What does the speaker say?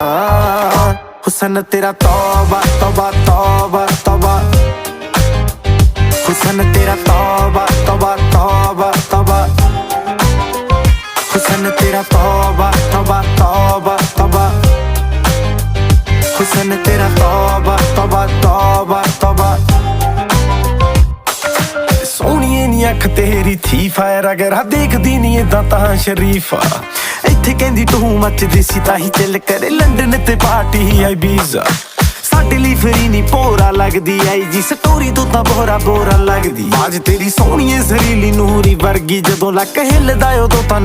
हुसन तेरा तौबा तौबा तौबा तौबा, हुसन तेरा तौबा तौबा तौबा तौबा, हुसन तेरा तौबा तौबा तौबा तौबा, हुसन तेरा तौबा तौबा तौबा तौबा। सोहणीए नी अख तेरी थी फायर, अगर देखदी नी इदां तां शरीफा। इत्थे कहंदी तू मचदी सी ताही चिल करे, लंडन ते पार्टी आई बीजा। साडे लई फ्री नी भोरा लगदी आई जी, स्टोरी तो तां बोरा बोरा लगदी। बाज तेरी सोहणीए जरीली नूरी वर्गी, जदों लक हिलदा उदों तां